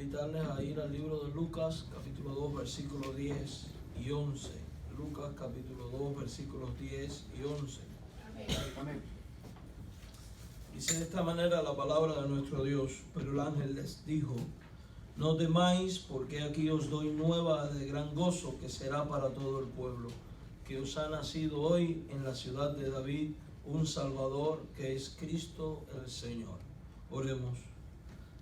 invitarles a ir al libro de Lucas, capítulo 2, versículos 10 y 11. Lucas, capítulo 2, versículos 10 y 11. Amén. Dice de esta manera la palabra de nuestro Dios: pero el ángel les dijo: no temáis, porque aquí os doy nueva de gran gozo, que será para todo el pueblo, que os ha nacido hoy en la ciudad de David un Salvador, que es Cristo el Señor. Oremos.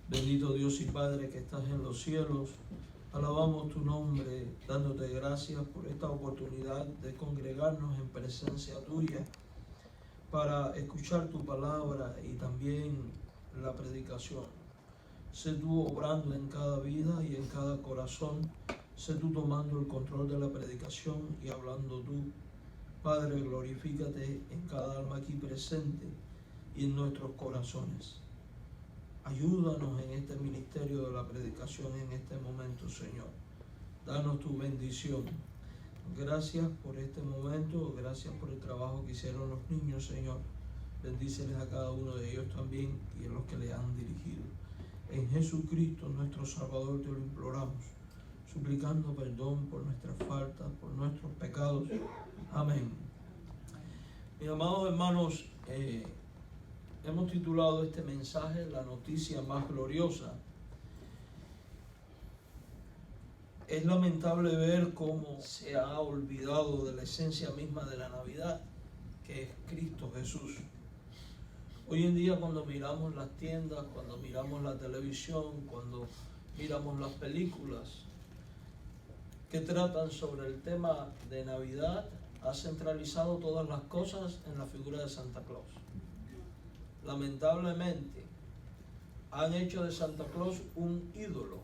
Bendito Dios y Padre que estás en los cielos, alabamos tu nombre, dándote gracias por esta oportunidad de congregarnos en presencia tuya para escuchar tu palabra y también la predicación. Sé tú obrando en cada vida y en cada corazón, sé tú tomando el control de la predicación y hablando tú. Padre, glorifícate en cada alma aquí presente y en nuestros corazones. Ayúdanos en este ministerio de la predicación en este momento, Señor. Danos tu bendición. Gracias por este momento, gracias por el trabajo que hicieron los niños, Señor. Bendíceles a cada uno de ellos también y a los que le han dirigido. En Jesucristo, nuestro Salvador, te lo imploramos, suplicando perdón por nuestras faltas, por nuestros pecados. Amén. Mis amados hermanos, hemos titulado este mensaje La noticia más gloriosa. Es lamentable ver cómo se ha olvidado de la esencia misma de la Navidad, que es Cristo Jesús. Hoy en día, cuando miramos las tiendas, cuando miramos la televisión, cuando miramos las películas que tratan sobre el tema de Navidad, ha centralizado todas las cosas en la figura de Santa Claus. Lamentablemente, han hecho de Santa Claus un ídolo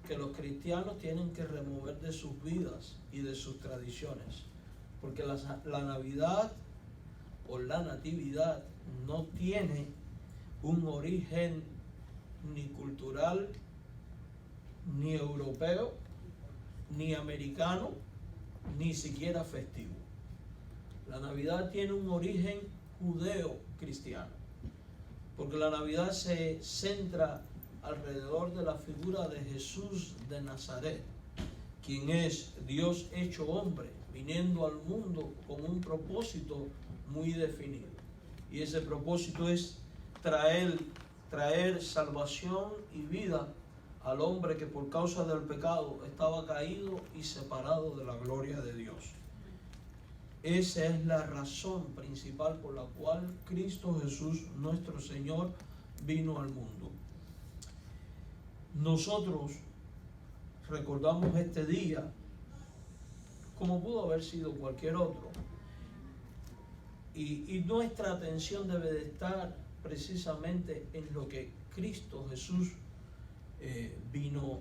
que los cristianos tienen que remover de sus vidas y de sus tradiciones, porque la Navidad o la Natividad no tiene un origen ni cultural, ni europeo, ni americano, ni siquiera festivo. La Navidad tiene un origen judeo-cristiano, porque la Navidad se centra alrededor de la figura de Jesús de Nazaret, quien es Dios hecho hombre, viniendo al mundo con un propósito muy definido. Y ese propósito es traer salvación y vida al hombre que por causa del pecado estaba caído y separado de la gloria de Dios. Esa es la razón principal por la cual Cristo Jesús, nuestro Señor, vino al mundo. Nosotros recordamos este día como pudo haber sido cualquier otro. Y nuestra atención debe de estar precisamente en lo que Cristo Jesús vino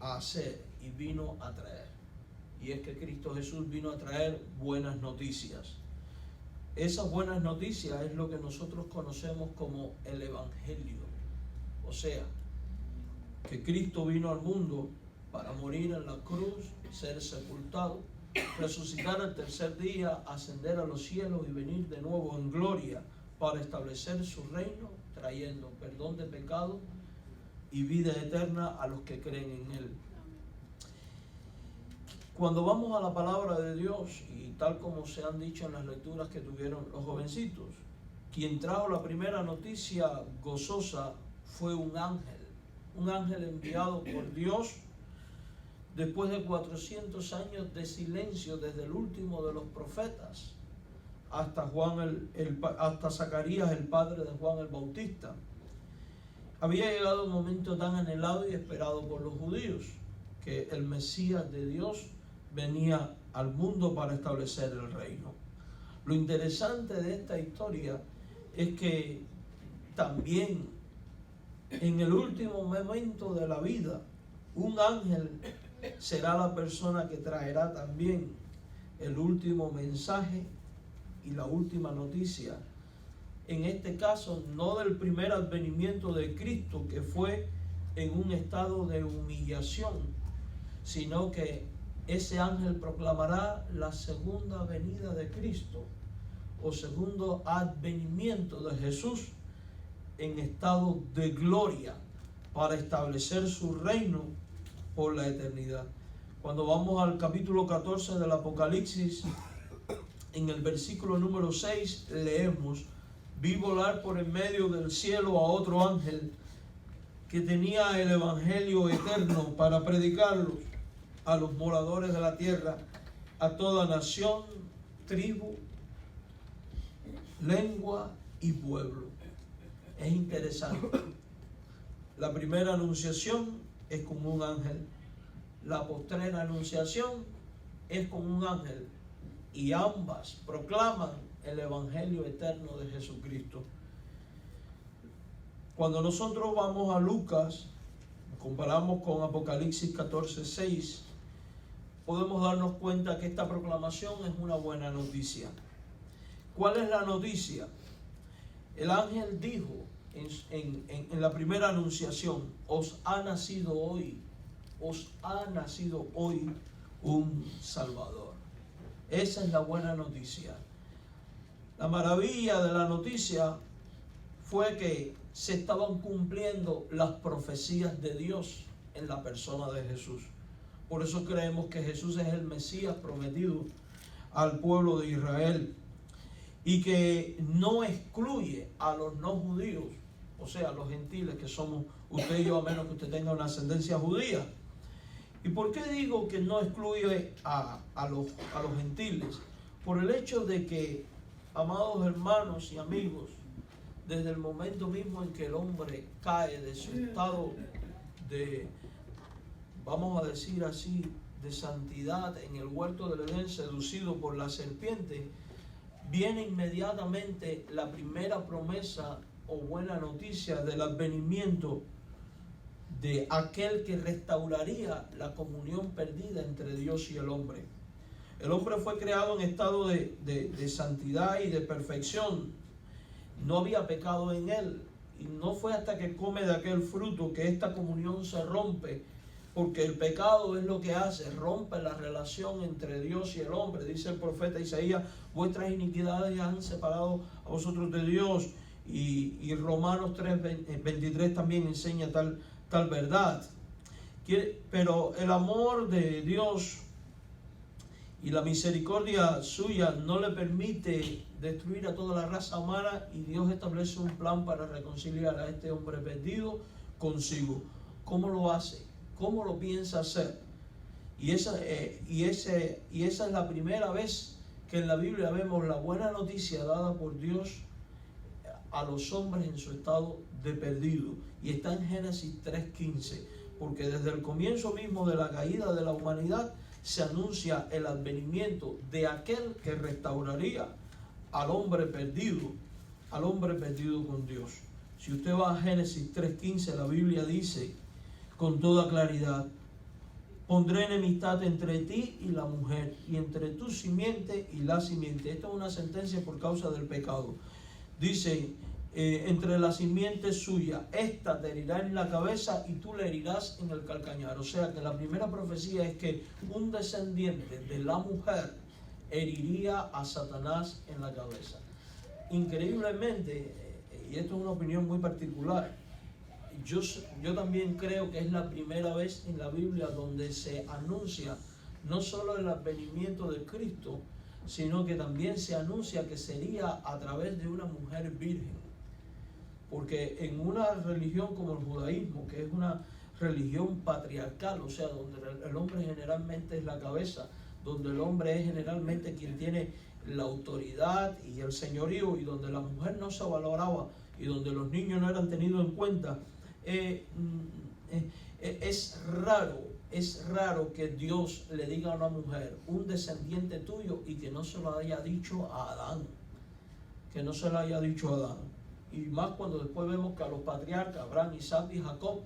a hacer y vino a traer. Y es que Cristo Jesús vino a traer buenas noticias. Esas buenas noticias es lo que nosotros conocemos como el Evangelio. O sea, que Cristo vino al mundo para morir en la cruz, ser sepultado, resucitar al tercer día, ascender a los cielos y venir de nuevo en gloria para establecer su reino, trayendo perdón de pecado y vida eterna a los que creen en Él. Cuando vamos a la palabra de Dios, y tal como se han dicho en las lecturas que tuvieron los jovencitos, quien trajo la primera noticia gozosa fue un ángel enviado por Dios después de 400 años de silencio desde el último de los profetas hasta Zacarías, el padre de Juan el Bautista. Había llegado un momento tan anhelado y esperado por los judíos, que el Mesías de Dios venía al mundo para establecer el reino. Lo interesante de esta historia es que también en el último momento de la vida, un ángel será la persona que traerá también el último mensaje y la última noticia. En este caso, no del primer advenimiento de Cristo, que fue en un estado de humillación, sino que ese ángel proclamará la segunda venida de Cristo o segundo advenimiento de Jesús en estado de gloria, para establecer su reino por la eternidad. Cuando vamos al capítulo 14 del Apocalipsis, en el versículo número 6 leemos: vi volar por en medio del cielo a otro ángel que tenía el evangelio eterno para predicarlo a los moradores de la tierra, a toda nación, tribu, lengua y pueblo. Es interesante. La primera anunciación es con un ángel. La postrera anunciación es con un ángel. Y ambas proclaman el evangelio eterno de Jesucristo. Cuando nosotros vamos a Lucas, comparamos con Apocalipsis 14:6, podemos darnos cuenta que esta proclamación es una buena noticia. ¿Cuál es la noticia? El ángel dijo en la primera anunciación: os ha nacido hoy un Salvador. Esa es la buena noticia. La maravilla de la noticia fue que se estaban cumpliendo las profecías de Dios en la persona de Jesús. Por eso creemos que Jesús es el Mesías prometido al pueblo de Israel, y que no excluye a los no judíos, o sea, a los gentiles que somos usted y yo, a menos que usted tenga una ascendencia judía. ¿Y por qué digo que no excluye a los gentiles? Por el hecho de que, amados hermanos y amigos, desde el momento mismo en que el hombre cae de su estado de, vamos a decir así, de santidad en el huerto del Edén, seducido por la serpiente, viene inmediatamente la primera promesa o buena noticia del advenimiento de aquel que restauraría la comunión perdida entre Dios y el hombre. El hombre fue creado en estado de santidad y de perfección. No había pecado en él, y no fue hasta que come de aquel fruto que esta comunión se rompe, porque el pecado es lo que hace, rompe la relación entre Dios y el hombre. Dice el profeta Isaías: vuestras iniquidades han separado a vosotros de Dios. Y Romanos 3:23 también enseña tal verdad. Pero el amor de Dios y la misericordia suya no le permite destruir a toda la raza humana, y Dios establece un plan para reconciliar a este hombre perdido consigo. ¿Cómo lo hace? ¿Cómo lo piensa hacer? Y esa es la primera vez que en la Biblia vemos la buena noticia dada por Dios a los hombres en su estado de perdido. Y está en Génesis 3:15, porque desde el comienzo mismo de la caída de la humanidad se anuncia el advenimiento de aquel que restauraría al hombre perdido con Dios. Si usted va a Génesis 3:15, la Biblia dice con toda claridad: pondré enemistad entre ti y la mujer, y entre tu simiente y la simiente. Esta es una sentencia por causa del pecado. Dice: entre la simiente suya, esta te herirá en la cabeza y tú le herirás en el calcañar. O sea que la primera profecía es que un descendiente de la mujer heriría a Satanás en la cabeza. Increíblemente, y esto es una opinión muy particular, yo también creo que es la primera vez en la Biblia donde se anuncia no solo el advenimiento de Cristo, sino que también se anuncia que sería a través de una mujer virgen. Porque en una religión como el judaísmo, que es una religión patriarcal, o sea, donde el hombre generalmente es la cabeza, donde el hombre es generalmente quien tiene la autoridad y el señorío, y donde la mujer no se valoraba y donde los niños no eran tenidos en cuenta, es raro que Dios le diga a una mujer: un descendiente tuyo, y que no se lo haya dicho a Adán. Que no se lo haya dicho a Adán. Y más cuando después vemos que a los patriarcas, Abraham, Isaac y Jacob,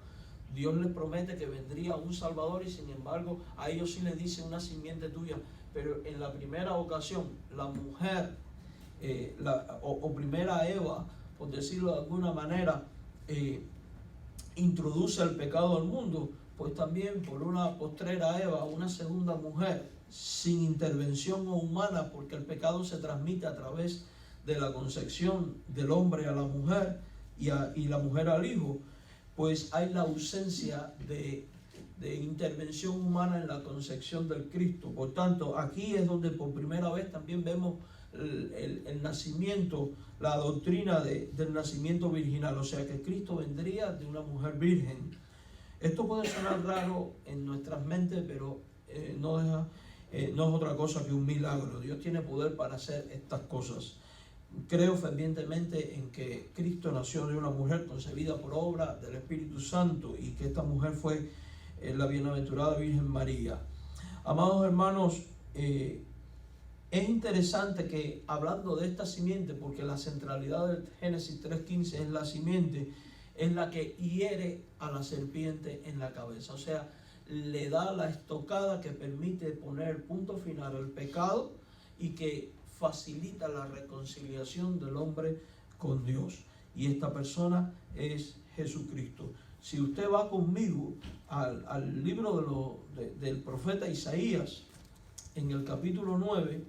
Dios les promete que vendría un Salvador, y sin embargo a ellos sí les dice: una simiente tuya. Pero en la primera ocasión, la mujer, o primera Eva, por decirlo de alguna manera, introduce el pecado al mundo, pues también por una postrera Eva, una segunda mujer, sin intervención humana, porque el pecado se transmite a través de la concepción del hombre a la mujer y la mujer al hijo. pues hay la ausencia de intervención humana en la concepción del Cristo. Por tanto, aquí es donde por primera vez también vemos el nacimiento, la doctrina del nacimiento virginal, o sea que Cristo vendría de una mujer virgen. Esto puede sonar raro en nuestras mentes, pero no es otra cosa que un milagro. Dios tiene poder para hacer estas cosas. Creo fervientemente en que Cristo nació de una mujer concebida por obra del Espíritu Santo y que esta mujer fue la bienaventurada Virgen María. Amados hermanos, es interesante que hablando de esta simiente, porque la centralidad del Génesis 3:15 es la simiente, es la que hiere a la serpiente en la cabeza, o sea, le da la estocada que permite poner punto final al pecado y que facilita la reconciliación del hombre con Dios. Y esta persona es Jesucristo. Si usted va conmigo al libro del profeta Isaías, en el capítulo 9,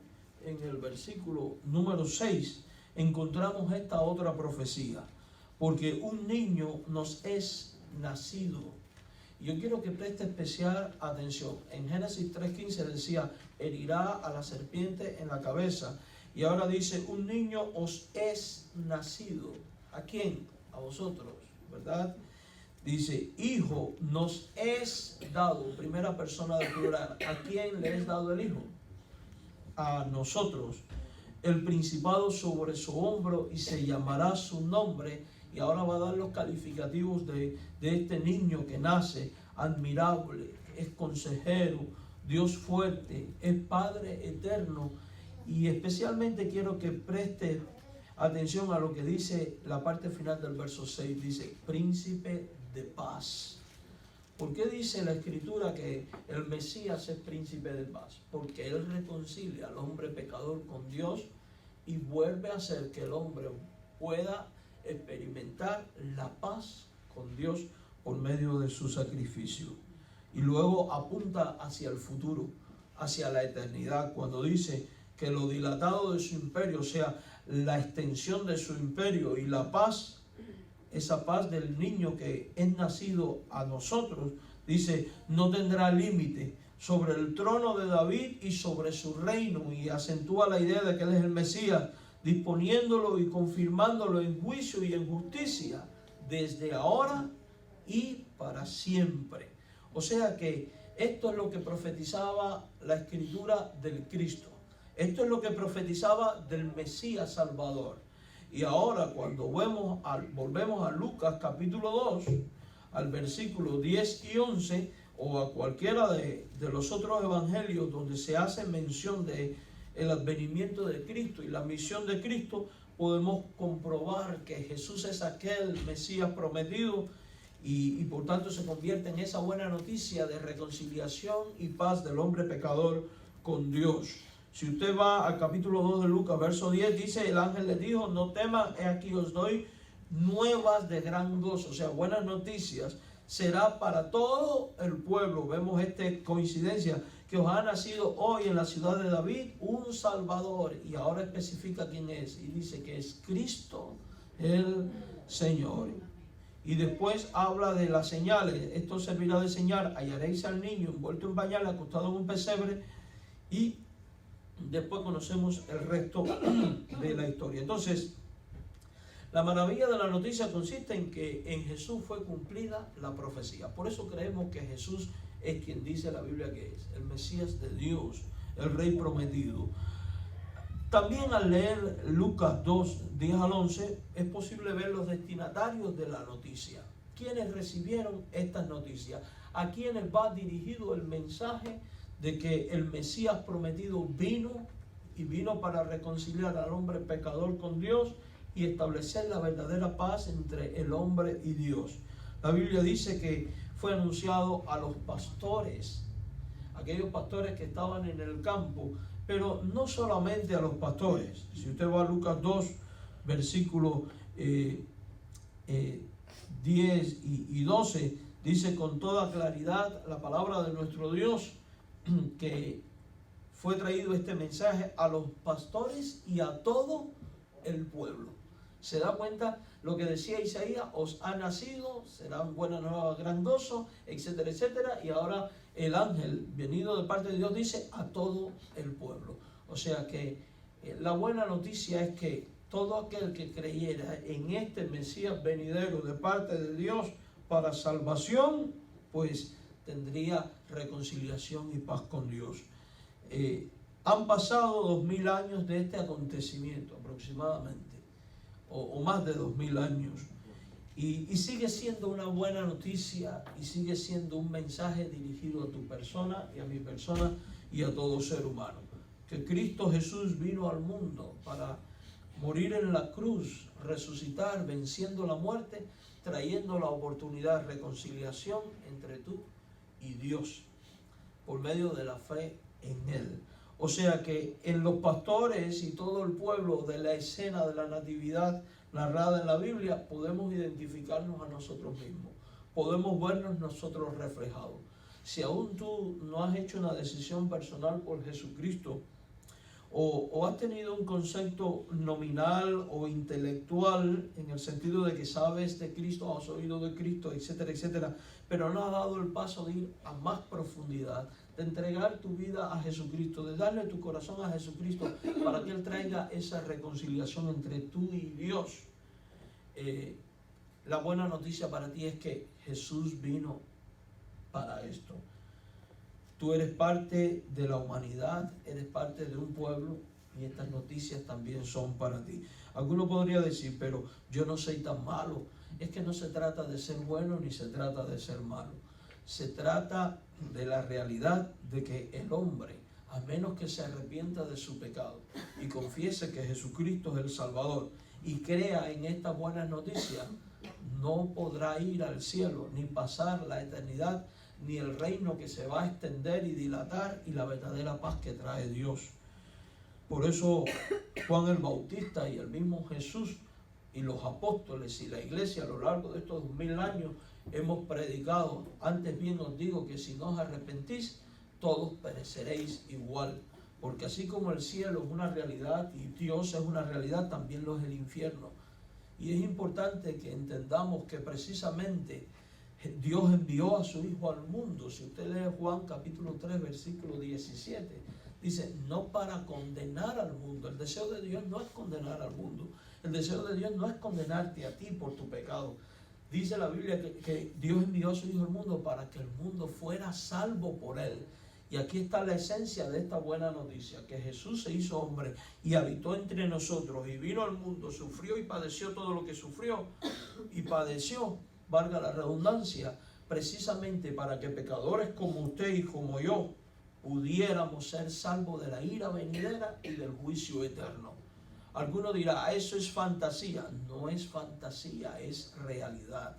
en el versículo número 6, encontramos esta otra profecía. Porque un niño nos es nacido. Yo quiero que preste especial atención. En Génesis 3:15 decía, herirá a la serpiente en la cabeza. Y ahora dice, un niño os es nacido. ¿A quién? A vosotros, ¿verdad? Dice, hijo nos es dado, primera persona del plural. ¿A quién le es dado el hijo? A nosotros. El principado sobre su hombro y se llamará su nombre. Y ahora va a dar los calificativos de este niño que nace: admirable, es consejero, Dios fuerte, es Padre eterno. Y especialmente quiero que preste atención a lo que dice la parte final del verso 6. Dice, príncipe de paz. ¿Por qué dice la Escritura que el Mesías es príncipe de paz? Porque Él reconcilia al hombre pecador con Dios y vuelve a hacer que el hombre pueda experimentar la paz con Dios por medio de su sacrificio. Y luego apunta hacia el futuro, hacia la eternidad, cuando dice que lo dilatado de su imperio, o sea, la extensión de su imperio y la paz, esa paz del niño que es nacido a nosotros, dice, no tendrá límite sobre el trono de David y sobre su reino, y acentúa la idea de que Él es el Mesías, disponiéndolo y confirmándolo en juicio y en justicia, desde ahora y para siempre. O sea que esto es lo que profetizaba la Escritura del Cristo. Esto es lo que profetizaba del Mesías Salvador. Y ahora cuando volvemos a Lucas capítulo 2, al versículo 10 y 11, o a cualquiera de los otros evangelios donde se hace mención de el advenimiento de Cristo y la misión de Cristo, podemos comprobar que Jesús es aquel Mesías prometido y por tanto se convierte en esa buena noticia de reconciliación y paz del hombre pecador con Dios. Si usted va al capítulo 2 de Lucas, verso 10, dice, el ángel les dijo, no teman, he aquí os doy nuevas de gran gozo, o sea, buenas noticias, será para todo el pueblo. Vemos esta coincidencia, que os ha nacido hoy en la ciudad de David un Salvador, y ahora especifica quién es, y dice que es Cristo el Señor. Y después habla de las señales, esto servirá de señal, hallaréis al niño envuelto en pañales, acostado en un pesebre, y después conocemos el resto de la historia. Entonces, la maravilla de la noticia consiste en que en Jesús fue cumplida la profecía. Por eso creemos que Jesús es quien dice la Biblia que es, el Mesías de Dios, el Rey prometido. También al leer Lucas 2, 10 al 11, es posible ver los destinatarios de la noticia. ¿Quiénes recibieron estas noticias? ¿A quiénes va dirigido el mensaje de que el Mesías prometido vino para reconciliar al hombre pecador con Dios y establecer la verdadera paz entre el hombre y Dios? La Biblia dice que fue anunciado a los pastores, aquellos pastores que estaban en el campo, pero no solamente a los pastores. Si usted va a Lucas 2, versículos 10 y 12, dice con toda claridad la palabra de nuestro Dios, que fue traído este mensaje a los pastores y a todo el pueblo. Se da cuenta lo que decía Isaías: os ha nacido, será un buena nueva, gran gozo, etcétera, etcétera. Y ahora el ángel venido de parte de Dios dice: a todo el pueblo. O sea que la buena noticia es que todo aquel que creyera en este Mesías venidero de parte de Dios para salvación, pues tendría reconciliación y paz con Dios. Han pasado 2000 años de este acontecimiento aproximadamente, o más de 2000 años, y sigue siendo una buena noticia, y sigue siendo un mensaje dirigido a tu persona y a mi persona y a todo ser humano, que Cristo Jesús vino al mundo para morir en la cruz, resucitar, venciendo la muerte, trayendo la oportunidad de reconciliación entre tú y Dios por medio de la fe en Él. O sea que en los pastores y todo el pueblo de la escena de la natividad narrada en la Biblia podemos identificarnos a nosotros mismos, podemos vernos nosotros reflejados. Si aún tú no has hecho una decisión personal por Jesucristo, o has tenido un concepto nominal o intelectual en el sentido de que sabes de Cristo, has oído de Cristo, etcétera, etcétera, pero no has dado el paso de ir a más profundidad, de entregar tu vida a Jesucristo, de darle tu corazón a Jesucristo para que Él traiga esa reconciliación entre tú y Dios. La buena noticia para ti es que Jesús vino para esto. Tú eres parte de la humanidad, eres parte de un pueblo, y estas noticias también son para ti. Alguno podría decir: pero yo no soy tan malo. Es que no se trata de ser bueno ni se trata de ser malo. Se trata de la realidad de que el hombre, a menos que se arrepienta de su pecado y confiese que Jesucristo es el Salvador y crea en estas buenas noticias, no podrá ir al cielo ni pasar la eternidad, ni el reino que se va a extender y dilatar, y la verdadera paz que trae Dios. Por eso Juan el Bautista y el mismo Jesús y los apóstoles y la iglesia a lo largo de estos 2000 años hemos predicado: antes bien os digo que si no os arrepentís, todos pereceréis igual. Porque así como el cielo es una realidad y Dios es una realidad, también lo es el infierno. Y es importante que entendamos que precisamente Dios envió a su Hijo al mundo. Si usted lee Juan capítulo 3, versículo 17, dice: no para condenar al mundo. El deseo de Dios no es condenar al mundo. El deseo de Dios no es condenarte a ti por tu pecado. Dice la Biblia que Dios envió a su Hijo al mundo para que el mundo fuera salvo por Él. Y aquí está la esencia de esta buena noticia: que Jesús se hizo hombre y habitó entre nosotros y vino al mundo, sufrió y padeció todo lo que sufrió y padeció, valga la redundancia, precisamente para que pecadores como usted y como yo pudiéramos ser salvos de la ira venidera y del juicio eterno. Alguno dirá: eso es fantasía. No es fantasía, es realidad.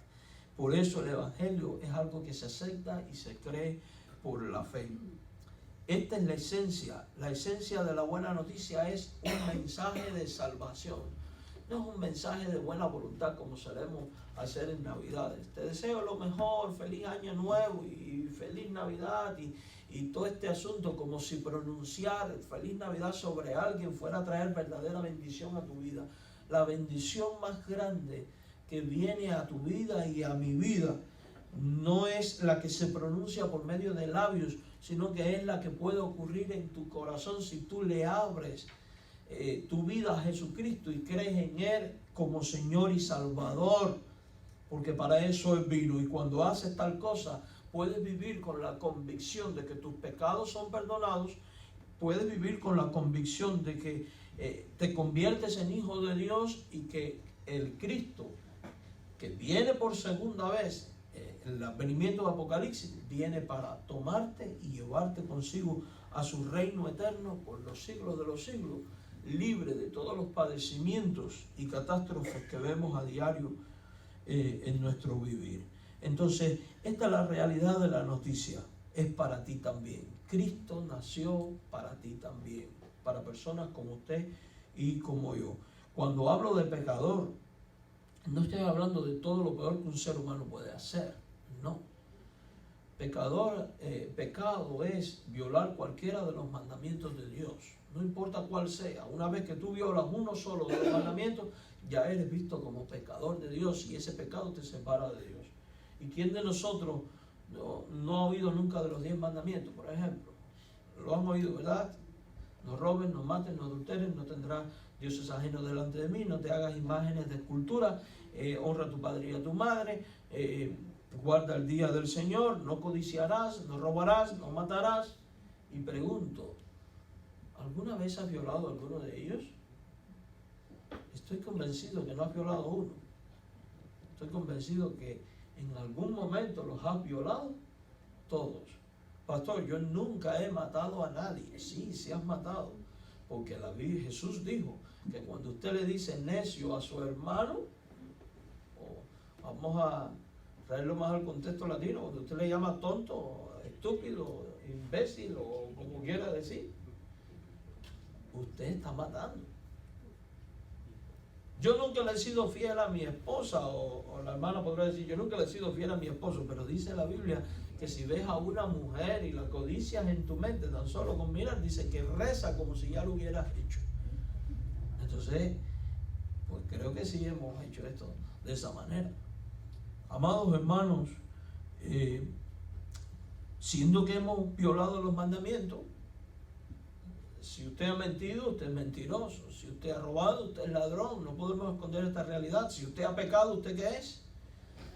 Por eso el Evangelio es algo que se acepta y se cree por la fe. Esta es la esencia. La esencia de la buena noticia es un mensaje de salvación. No es un mensaje de buena voluntad como solemos hacer en Navidades. Te deseo lo mejor, feliz año nuevo y feliz Navidad y todo este asunto, como si pronunciar feliz Navidad sobre alguien fuera a traer verdadera bendición a tu vida. La bendición más grande que viene a tu vida y a mi vida no es la que se pronuncia por medio de labios, sino que es la que puede ocurrir en tu corazón si tú le abres tu vida a Jesucristo y crees en Él como Señor y Salvador, porque para eso Él vino. Y cuando haces tal cosa, puedes vivir con la convicción de que tus pecados son perdonados, puedes vivir con la convicción de que te conviertes en hijo de Dios y que el Cristo, que viene por segunda vez, el advenimiento de Apocalipsis, viene para tomarte y llevarte consigo a su reino eterno por los siglos de los siglos, libre de todos los padecimientos y catástrofes que vemos a diario en nuestro vivir. Entonces, esta es la realidad de la noticia. Es para ti también. Cristo nació para ti también, para personas como usted y como yo. Cuando hablo de pecador, no estoy hablando de todo lo peor que un ser humano puede hacer, no. Pecador, pecado es violar cualquiera de los mandamientos de Dios, no importa cuál sea. Una vez que tú violas uno solo de los mandamientos, ya eres visto como pecador de Dios y ese pecado te separa de Dios. ¿Y quién de nosotros no ha oído nunca de los 10 mandamientos, por ejemplo? Lo han oído, ¿verdad? No robes, no mates, no adulteres, no tendrás dioses ajenos delante de mí, no te hagas imágenes de escultura, honra a tu padre y a tu madre, guarda el día del Señor, no codiciarás, no robarás, no matarás. Y pregunto, ¿alguna vez has violado alguno de ellos? Estoy convencido que no has violado uno. Estoy convencido que en algún momento los has violado todos. Pastor, yo nunca he matado a nadie. Sí, sí has matado. Porque Jesús dijo que cuando usted le dice necio a su hermano, vamos a traerlo más al contexto latino, cuando usted le llama tonto, estúpido, imbécil o como quiera decir, usted está matando. Yo nunca le he sido fiel a mi esposa, o la hermana podrá decir, yo nunca le he sido fiel a mi esposo, pero dice la Biblia que si ves a una mujer y la codicias en tu mente, tan solo con mirar, dice que reza como si ya lo hubieras hecho. Entonces, pues creo que sí hemos hecho esto de esa manera. Amados hermanos, siendo que hemos violado los mandamientos, si usted ha mentido, usted es mentiroso. Si usted ha robado, usted es ladrón. No podemos esconder esta realidad. Si usted ha pecado, ¿usted qué es?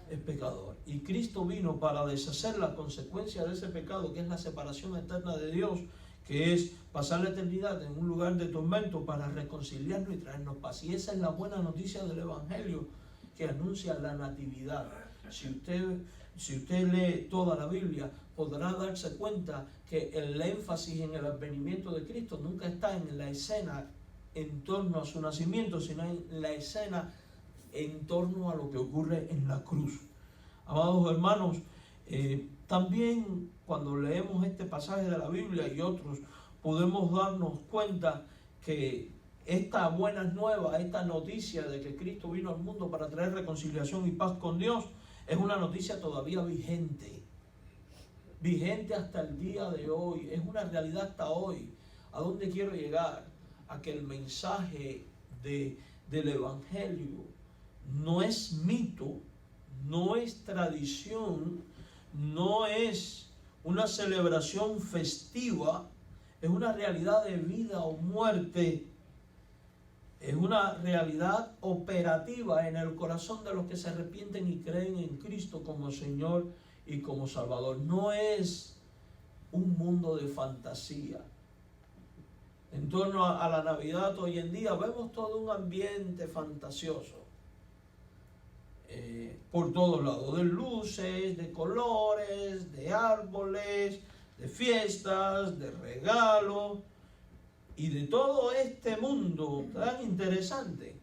Es pecador. Y Cristo vino para deshacer la consecuencia de ese pecado, que es la separación eterna de Dios, que es pasar la eternidad en un lugar de tormento, para reconciliarnos y traernos paz. Y esa es la buena noticia del Evangelio, que anuncia la natividad. Si usted lee toda la Biblia, podrá darse cuenta que el énfasis en el advenimiento de Cristo nunca está en la escena en torno a su nacimiento, sino en la escena en torno a lo que ocurre en la cruz. Amados hermanos, también cuando leemos este pasaje de la Biblia y otros, podemos darnos cuenta que esta buena nueva, esta noticia de que Cristo vino al mundo para traer reconciliación y paz con Dios, es una noticia todavía vigente hasta el día de hoy, es una realidad hasta hoy. ¿A dónde quiero llegar? A que el mensaje del Evangelio no es mito, no es tradición, no es una celebración festiva, es una realidad de vida o muerte, es una realidad operativa en el corazón de los que se arrepienten y creen en Cristo como Señor y como Salvador. No es un mundo de fantasía. En torno a la Navidad hoy en día vemos todo un ambiente fantasioso. Por todos lados, de luces, de colores, de árboles, de fiestas, de regalos y de todo este mundo tan interesante.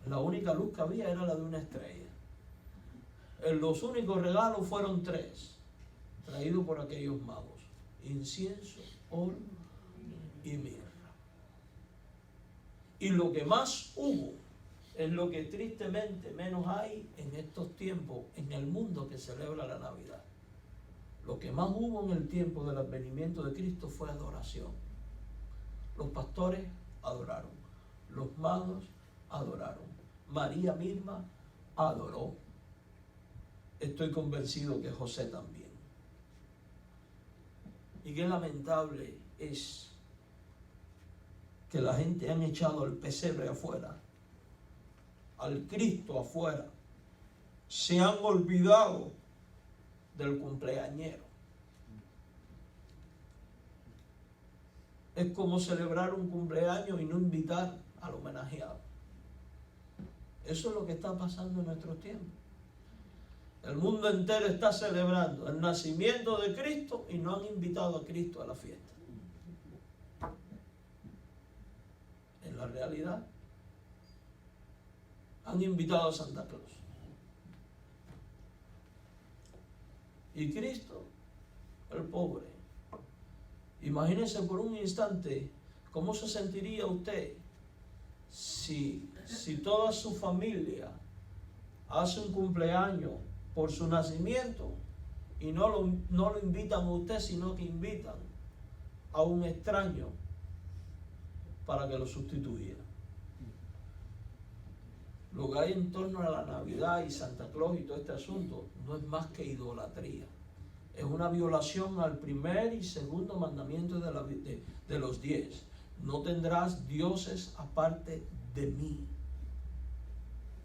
La única luz que había era la de una estrella. Los únicos regalos fueron 3, traídos por aquellos magos: incienso, oro y mirra. Y lo que más hubo es lo que tristemente menos hay en estos tiempos en el mundo que celebra la Navidad. Lo que más hubo en el tiempo del advenimiento de Cristo fue adoración. Los pastores adoraron, los magos adoraron, María misma adoró. Estoy convencido que José también. Y qué lamentable es que la gente han echado el pesebre afuera, al Cristo afuera, se han olvidado del cumpleañero. Es como celebrar un cumpleaños y no invitar al homenajeado. Eso es lo que está pasando en nuestros tiempos. El mundo entero está celebrando el nacimiento de Cristo y no han invitado a Cristo a la fiesta. En la realidad, han invitado a Santa Claus. Y Cristo, el pobre. Imagínese por un instante cómo se sentiría usted si toda su familia hace un cumpleaños por su nacimiento y no lo invitan a usted, sino que invitan a un extraño para que lo sustituya. lo que hay en torno a la Navidad y Santa Claus y todo este asunto no es más que idolatría. Es una violación al primer y segundo mandamiento de los 10. No tendrás dioses aparte de mí.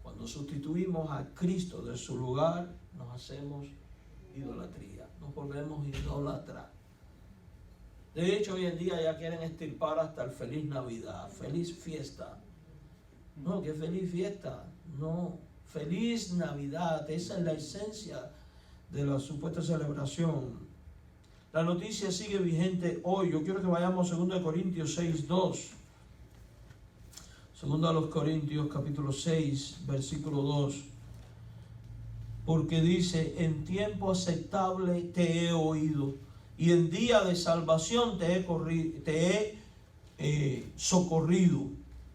Cuando sustituimos a Cristo de su lugar, nos hacemos idolatría, nos volvemos idólatras. De hecho, hoy en día ya quieren extirpar hasta el feliz Navidad, feliz fiesta. No, ¿qué feliz fiesta? No, feliz Navidad, esa es la esencia de la supuesta celebración. La noticia sigue vigente hoy. Yo quiero que vayamos a 2 Corintios 6:2. 2 Corintios capítulo 6, versículo 2. Porque dice, en tiempo aceptable te he oído, y en día de salvación te he socorrido.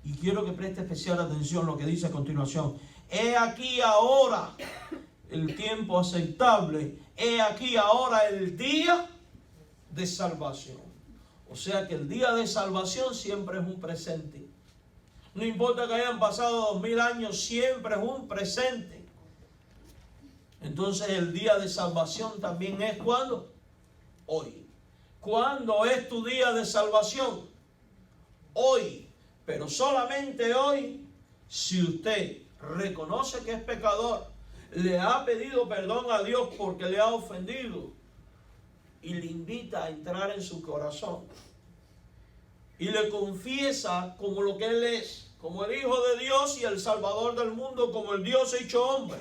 Y quiero que preste especial atención a lo que dice a continuación. He aquí ahora el tiempo aceptable, he aquí ahora el día de salvación. O sea que el día de salvación siempre es un presente. No importa que hayan pasado 2000 años, siempre es un presente. Entonces el día de salvación también es ¿cuándo? Hoy. ¿Cuándo es tu día de salvación? Hoy. Pero solamente hoy, si usted reconoce que es pecador, le ha pedido perdón a Dios porque le ha ofendido y le invita a entrar en su corazón y le confiesa como lo que Él es, como el Hijo de Dios y el Salvador del mundo, como el Dios hecho hombre.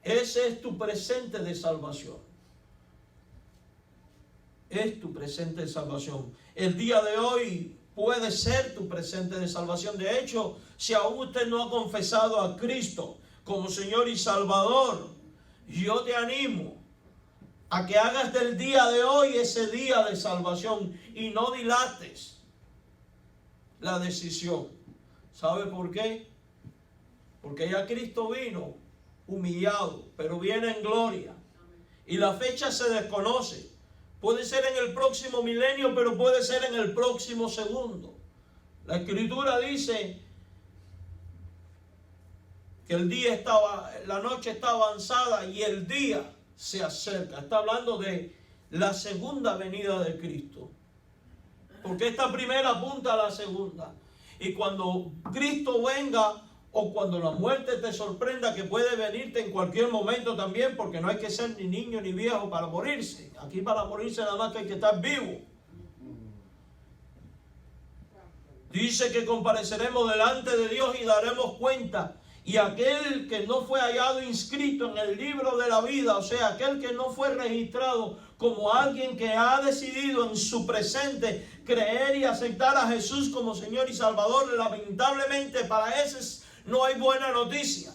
Ese es tu presente de salvación. Es tu presente de salvación. El día de hoy puede ser tu presente de salvación. De hecho, si aún usted no ha confesado a Cristo como Señor y Salvador, yo te animo a que hagas del día de hoy ese día de salvación y no dilates la decisión. ¿Sabe por qué? Porque ya Cristo vino humillado, pero viene en gloria. Y la fecha se desconoce. Puede ser en el próximo milenio, pero puede ser en el próximo segundo. La Escritura dice que la noche está avanzada y el día se acerca. Está hablando de la segunda venida de Cristo. Porque esta primera apunta a la segunda. Y cuando Cristo venga, o cuando la muerte te sorprenda, que puede venirte en cualquier momento también, porque no hay que ser ni niño ni viejo para morirse. Aquí para morirse nada más que hay que estar vivo. Dice que compareceremos delante de Dios y daremos cuenta. Y aquel que no fue hallado inscrito en el libro de la vida, o sea, aquel que no fue registrado como alguien que ha decidido en su presente creer y aceptar a Jesús como Señor y Salvador, lamentablemente para ese no hay buena noticia,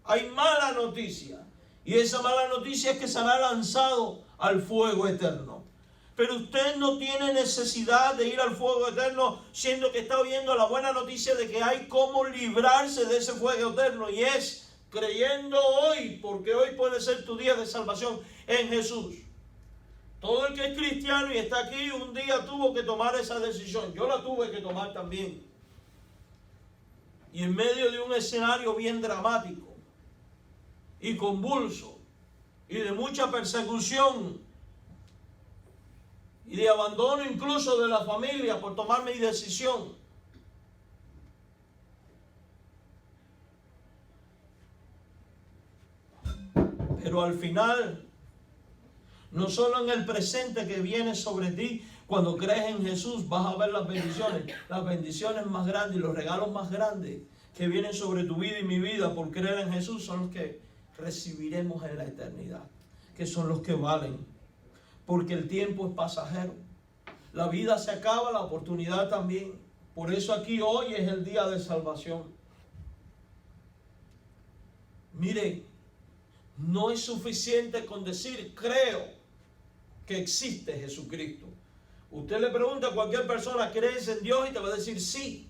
hay mala noticia. Y esa mala noticia es que será lanzado al fuego eterno. Pero usted no tiene necesidad de ir al fuego eterno, siendo que está oyendo la buena noticia de que hay cómo librarse de ese fuego eterno. Y es creyendo hoy, porque hoy puede ser tu día de salvación en Jesús. Todo el que es cristiano y está aquí un día tuvo que tomar esa decisión. Yo la tuve que tomar también. Y en medio de un escenario bien dramático y convulso y de mucha persecución y de abandono incluso de la familia por tomar mi decisión. Pero al final, no solo en el presente que viene sobre ti, cuando crees en Jesús vas a ver las bendiciones más grandes y los regalos más grandes que vienen sobre tu vida y mi vida por creer en Jesús son los que recibiremos en la eternidad, que son los que valen, porque el tiempo es pasajero, la vida se acaba, la oportunidad también. Por eso aquí hoy es el día de salvación. Mire, no es suficiente con decir creo que existe Jesucristo. Usted le pregunta a cualquier persona, ¿crees en Dios? Y te va a decir sí.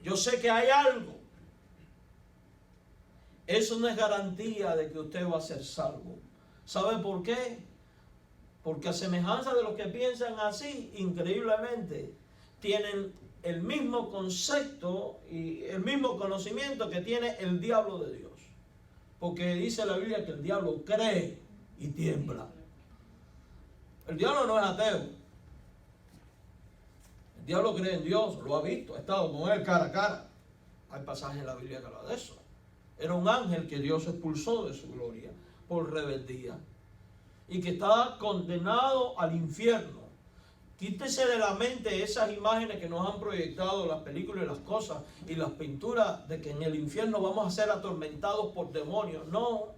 Yo sé que hay algo. Eso no es garantía de que usted va a ser salvo. ¿Sabe por qué? Porque a semejanza de los que piensan así, increíblemente, tienen el mismo concepto y el mismo conocimiento que tiene el diablo de Dios. Porque dice la Biblia que el diablo cree y tiembla. El diablo no es ateo. El diablo cree en Dios, lo ha visto, ha estado con él cara a cara. Hay pasajes en la Biblia que hablan de eso. Era un ángel que Dios expulsó de su gloria por rebeldía y que está condenado al infierno. Quítese de la mente esas imágenes que nos han proyectado las películas y las cosas y las pinturas de que en el infierno vamos a ser atormentados por demonios. No,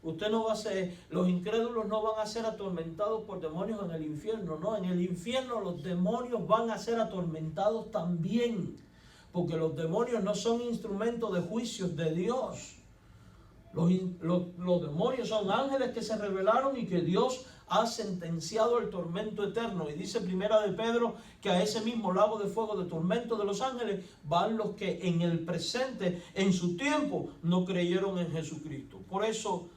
usted no va a ser, los incrédulos no van a ser atormentados por demonios en el infierno. No, en el infierno los demonios van a ser atormentados también, porque los demonios no son instrumentos de juicios de Dios. Los demonios son ángeles que se rebelaron y que Dios ha sentenciado el tormento eterno. Y dice Primera de Pedro que a ese mismo lago de fuego de tormento de los ángeles van los que en el presente, en su tiempo, no creyeron en Jesucristo. Por eso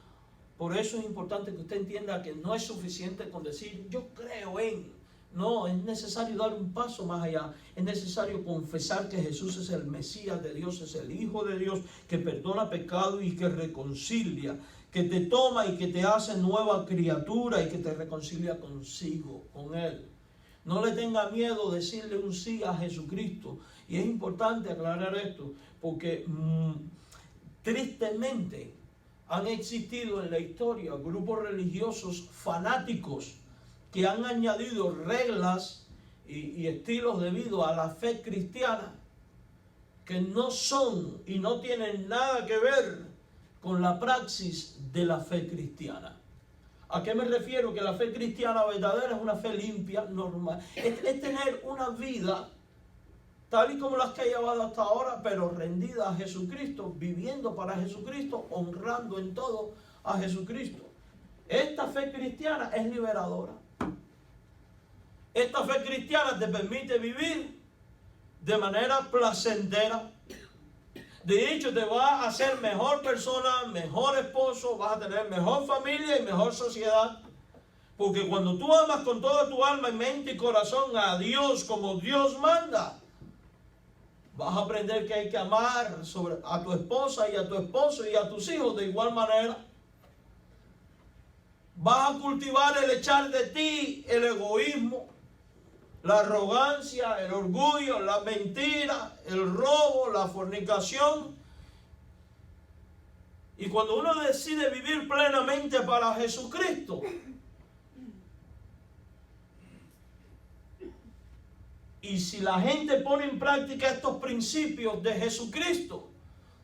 es importante que usted entienda que no es suficiente con decir yo creo en. No, es necesario dar un paso más allá. Es necesario confesar que Jesús es el Mesías de Dios, es el Hijo de Dios, que perdona pecado y que reconcilia, que te toma y que te hace nueva criatura y que te reconcilia consigo, con Él. No le tenga miedo decirle un sí a Jesucristo. Y es importante aclarar esto, porque tristemente han existido en la historia grupos religiosos fanáticos que han añadido reglas y estilos debido a la fe cristiana que no son y no tienen nada que ver con la praxis de la fe cristiana. ¿A qué me refiero? Que la fe cristiana verdadera es una fe limpia, normal. Es tener una vida tal y como las que he llevado hasta ahora, pero rendida a Jesucristo, viviendo para Jesucristo, honrando en todo a Jesucristo. Esta fe cristiana es liberadora. Esta fe cristiana te permite vivir de manera placentera. De hecho, te va a hacer mejor persona, mejor esposo, vas a tener mejor familia y mejor sociedad. Porque cuando tú amas con toda tu alma, mente y corazón a Dios como Dios manda, vas a aprender que hay que amar a tu esposa y a tu esposo y a tus hijos de igual manera. Vas a cultivar el echar de ti el egoísmo, la arrogancia, el orgullo, la mentira, el robo, la fornicación. Y cuando uno decide vivir plenamente para Jesucristo, y si la gente pone en práctica estos principios de Jesucristo,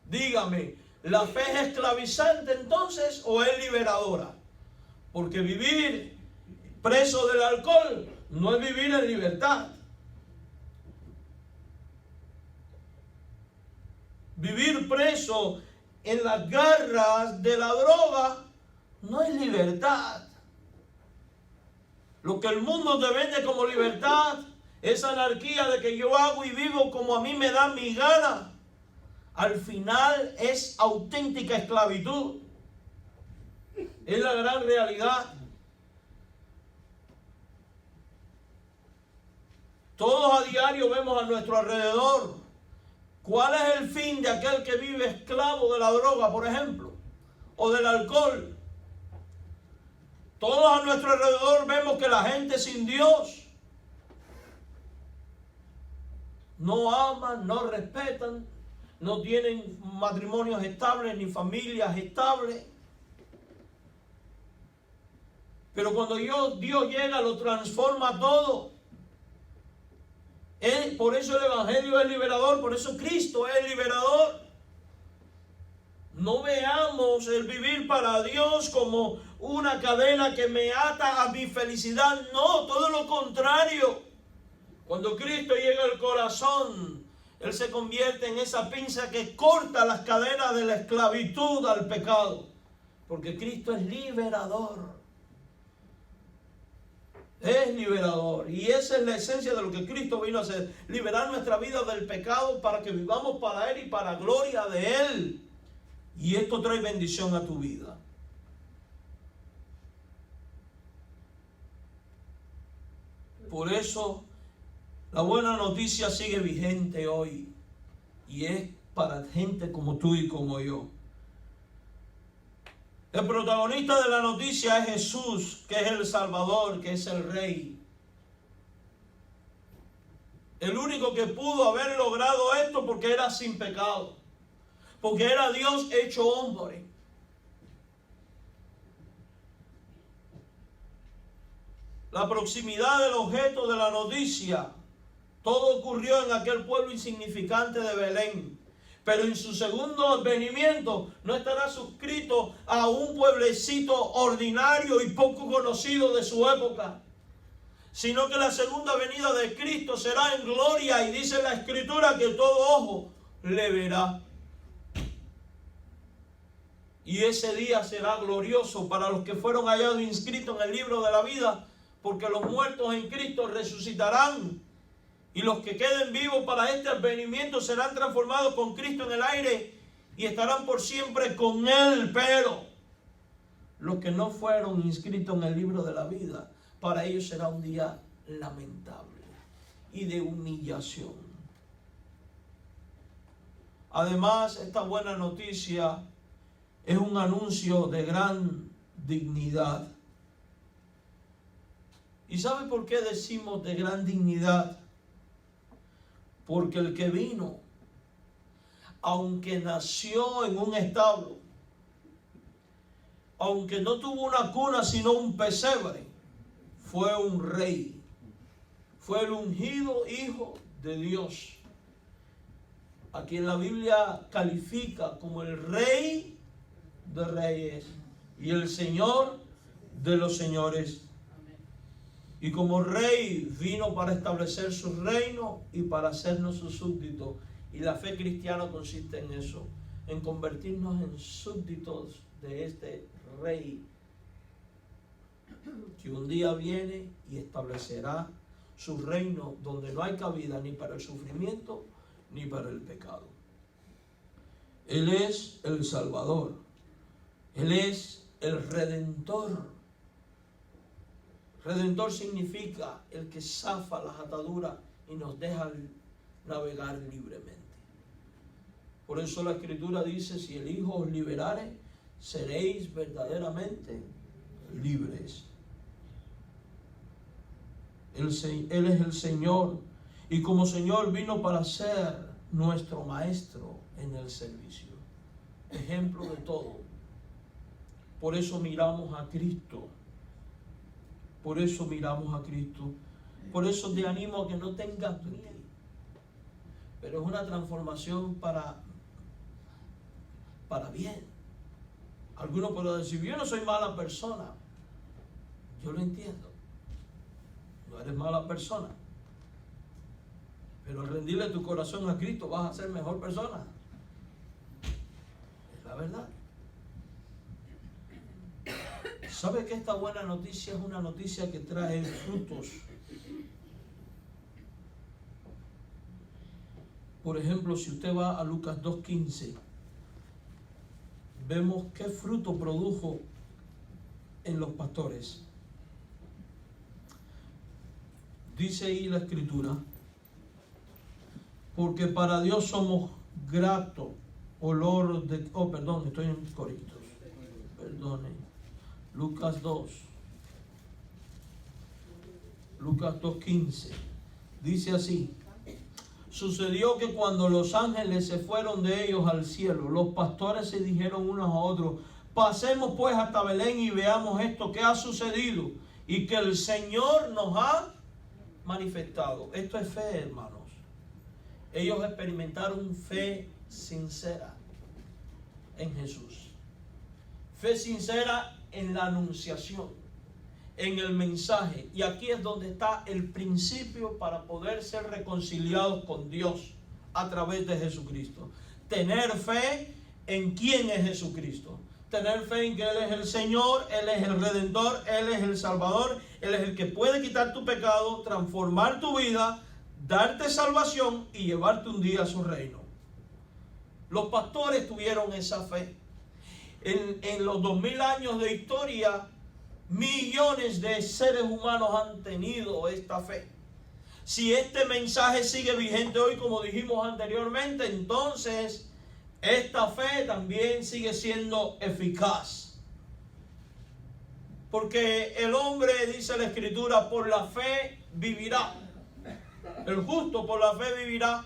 dígame, ¿la fe es esclavizante entonces o es liberadora? Porque vivir preso del alcohol no es vivir en libertad. Vivir preso en las garras de la droga no es libertad. Lo que el mundo te vende como libertad es anarquía de que yo hago y vivo como a mí me da mi gana. Al final es auténtica esclavitud. Es la gran realidad. Todos a diario vemos a nuestro alrededor. ¿Cuál es el fin de aquel que vive esclavo de la droga, por ejemplo? O del alcohol. Todos a nuestro alrededor vemos que la gente sin Dios no aman, no respetan, no tienen matrimonios estables ni familias estables. Pero cuando Dios llega, lo transforma todo. Por eso el Evangelio es liberador, por eso Cristo es liberador. No veamos el vivir para Dios como una cadena que me ata a mi felicidad. No, todo lo contrario. Cuando Cristo llega al corazón, Él se convierte en esa pinza que corta las cadenas de la esclavitud al pecado. Porque Cristo es liberador. Es liberador. Y esa es la esencia de lo que Cristo vino a hacer. Liberar nuestra vida del pecado para que vivamos para Él y para gloria de Él. Y esto trae bendición a tu vida. Por eso la buena noticia sigue vigente hoy y es para gente como tú y como yo. El protagonista de la noticia es Jesús, que es el Salvador, que es el Rey. El único que pudo haber logrado esto porque era sin pecado, porque era Dios hecho hombre. La proximidad del objeto de la noticia, todo ocurrió en aquel pueblo insignificante de Belén. Pero en su segundo advenimiento no estará suscrito a un pueblecito ordinario y poco conocido de su época, sino que la segunda venida de Cristo será en gloria, y dice la Escritura que todo ojo le verá. Y ese día será glorioso para los que fueron hallados inscritos en el libro de la vida, porque los muertos en Cristo resucitarán, y los que queden vivos para este advenimiento serán transformados con Cristo en el aire y estarán por siempre con Él. Pero los que no fueron inscritos en el libro de la vida, para ellos será un día lamentable y de humillación. Además, esta buena noticia es un anuncio de gran dignidad. ¿Y sabe por qué decimos de gran dignidad? Porque el que vino, aunque nació en un establo, aunque no tuvo una cuna sino un pesebre, fue un rey, fue el ungido Hijo de Dios, a quien la Biblia califica como el Rey de Reyes y el Señor de los Señores. Y como rey vino para establecer su reino y para hacernos sus súbditos. Y la fe cristiana consiste en eso, en convertirnos en súbditos de este rey, que un día viene y establecerá su reino donde no hay cabida ni para el sufrimiento ni para el pecado. Él es el Salvador. Él es el Redentor. Redentor significa el que zafa las ataduras y nos deja navegar libremente. Por eso la Escritura dice: si el Hijo os liberare, seréis verdaderamente libres. Él es el Señor, y como Señor vino para ser nuestro Maestro en el servicio, ejemplo de todo. Por eso miramos a Cristo. Por eso miramos a Cristo. Por eso te animo a que no tengas duda. Pero es una transformación para bien. Algunos pueden decir: yo no soy mala persona. Yo lo entiendo. No eres mala persona. Pero al rendirle tu corazón a Cristo vas a ser mejor persona. Es la verdad. ¿Sabe que esta buena noticia es una noticia que trae frutos? Por ejemplo, si usted va a Lucas 2:15, vemos qué fruto produjo en los pastores. Dice ahí la Escritura: porque para Dios somos grato olor de... estoy en Corintios. Perdone. Lucas 2:15 dice así: sucedió que cuando los ángeles se fueron de ellos al cielo, los pastores se dijeron unos a otros: pasemos pues hasta Belén y veamos esto que ha sucedido y que el Señor nos ha manifestado. Esto es fe, hermanos. Ellos experimentaron fe sincera en Jesús, fe sincera en la anunciación, en el mensaje. Y aquí es donde está el principio para poder ser reconciliados con Dios a través de Jesucristo. Tener fe en quién es Jesucristo. Tener fe en que Él es el Señor, Él es el Redentor, Él es el Salvador, Él es el que puede quitar tu pecado, transformar tu vida, darte salvación y llevarte un día a su reino. Los pastores tuvieron esa fe. En los 2000 años de historia, Millones de seres humanos han tenido esta fe. Si este mensaje sigue vigente hoy, como dijimos anteriormente, entonces esta fe también sigue siendo eficaz. Porque el hombre, dice la Escritura, por la fe vivirá. El justo por la fe vivirá.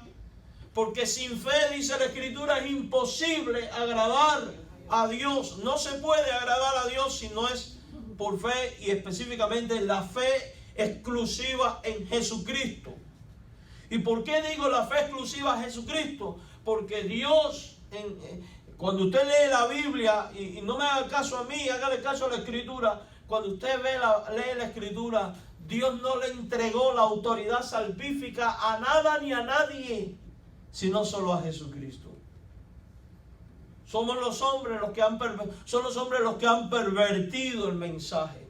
Porque sin fe, dice la Escritura, es imposible agradar a Dios. No se puede agradar a Dios si no es por fe, y específicamente la fe exclusiva en Jesucristo. ¿Y por qué digo la fe exclusiva a Jesucristo? Porque Dios, cuando usted lee la Biblia, y no me haga caso a mí, hágale caso a la Escritura, cuando usted lee la Escritura, Dios no le entregó la autoridad salvífica a nada ni a nadie, sino solo a Jesucristo. Somos los hombres los que han pervertido el mensaje.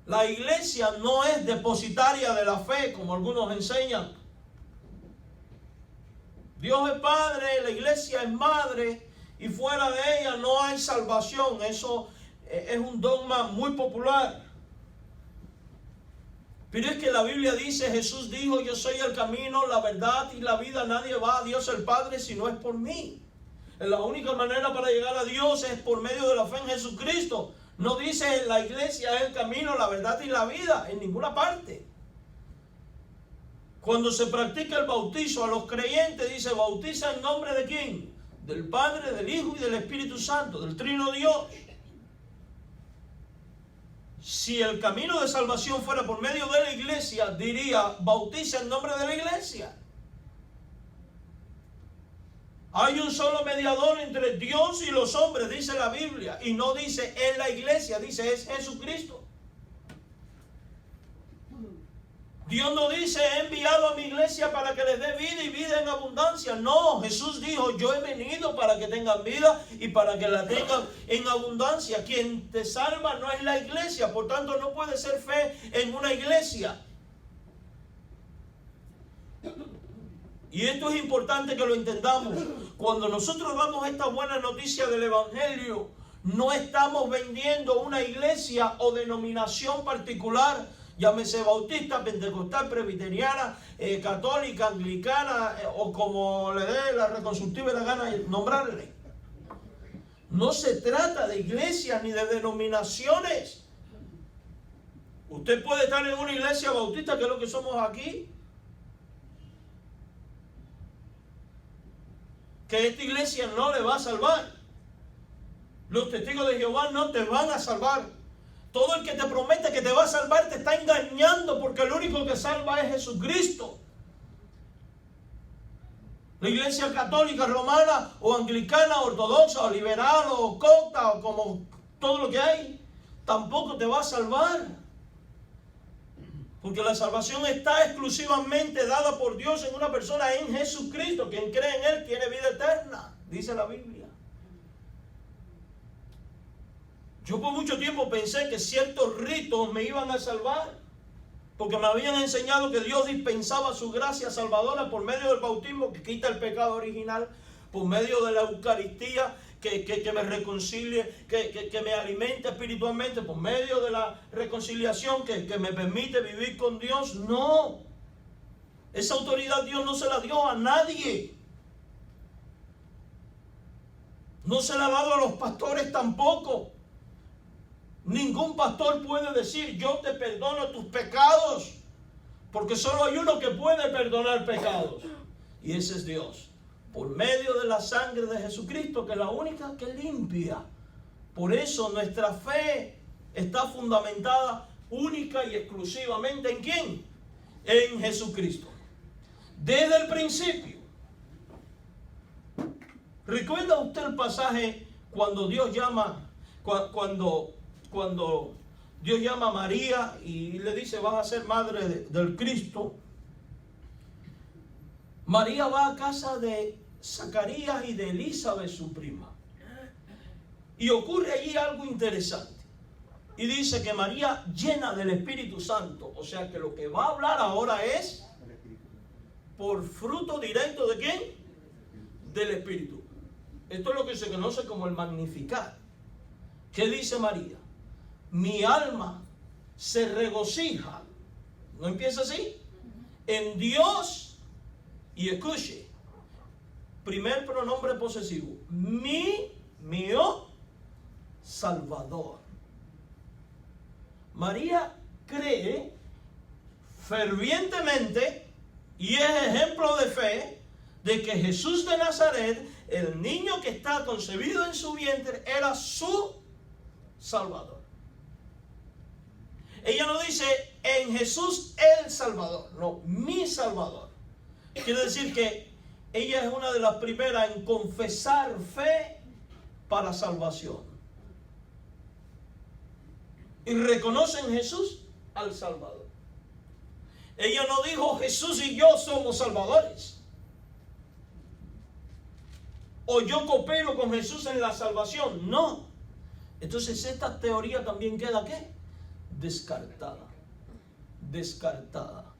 La iglesia no es depositaria de la fe, como algunos enseñan. Dios es Padre, la iglesia es madre, y fuera de ella no hay salvación. Eso es un dogma muy popular. Pero es que la Biblia dice, Jesús dijo, yo soy el camino, la verdad y la vida. Nadie va a Dios el Padre si no es por mí. La única manera para llegar a Dios es por medio de la fe en Jesucristo. No dice la iglesia es el camino, la verdad y la vida, en ninguna parte. Cuando se practica el bautizo a los creyentes, dice, bautiza en nombre de ¿quién? Del Padre, del Hijo y del Espíritu Santo, del Trino Dios. Si el camino de salvación fuera por medio de la iglesia, diría, bautiza en nombre de la iglesia. Hay un solo mediador entre Dios y los hombres, dice la Biblia. Y no dice en la iglesia, dice es Jesucristo. Dios no dice he enviado a mi iglesia para que les dé vida y vida en abundancia. No, Jesús dijo yo he venido para que tengan vida y para que la tengan en abundancia. Quien te salva no es la iglesia, por tanto no puede ser fe en una iglesia. Y esto es importante que lo entendamos. Cuando nosotros damos esta buena noticia del Evangelio, no estamos vendiendo una iglesia o denominación particular, llámese bautista, pentecostal, presbiteriana, católica, anglicana, o como le dé la reconstructiva y la gana de nombrarle. No se trata de iglesias ni de denominaciones. Usted puede estar en una iglesia bautista, que es lo que somos aquí, que esta iglesia no le va a salvar. Los testigos de Jehová no te van a salvar. Todo el que te promete que te va a salvar te está engañando, porque el único que salva es Jesucristo. La iglesia católica, romana, o anglicana, ortodoxa, o liberal, o copta, o como todo lo que hay, tampoco te va a salvar. Porque la salvación está exclusivamente dada por Dios en una persona, en Jesucristo. Quien cree en Él tiene vida eterna, dice la Biblia. Yo por mucho tiempo pensé que ciertos ritos me iban a salvar, porque me habían enseñado que Dios dispensaba su gracia salvadora por medio del bautismo que quita el pecado original, por medio de la Eucaristía que me reconcilie, que me alimente espiritualmente, por medio de la reconciliación que me permite vivir con Dios. No, esa autoridad Dios no se la dio a nadie. No se la ha dado a los pastores tampoco. Ningún pastor puede decir yo te perdono tus pecados, porque solo hay uno que puede perdonar pecados, y ese es Dios, por medio de la sangre de Jesucristo, que es la única que limpia. Por eso nuestra fe está fundamentada única y exclusivamente ¿en quién? En Jesucristo. Desde el principio. ¿Recuerda usted el pasaje cuando Dios llama, cuando Dios llama a María y le dice vas a ser madre del Cristo? María va a casa de Zacarías y de Elizabeth, su prima, y ocurre allí algo interesante, y dice que María, llena del Espíritu Santo, o sea que lo que va a hablar ahora es por fruto directo ¿de quién? Del Espíritu. Esto es lo que se conoce como el Magnificat. ¿Qué dice María? mi alma se regocija. ¿No empieza así? En Dios, y escuche, primer pronombre posesivo, mío, Salvador. María cree fervientemente y es ejemplo de fe de que Jesús de Nazaret, el niño que está concebido en su vientre, era su Salvador. Ella no dice en Jesús el Salvador, no, mi Salvador. Quiere decir que ella es una de las primeras en confesar fe para salvación. Y reconoce en Jesús al Salvador. Ella no dijo Jesús y yo somos salvadores. O yo coopero con Jesús en la salvación. No. Entonces esta teoría también queda ¿qué? Descartada. Descartada.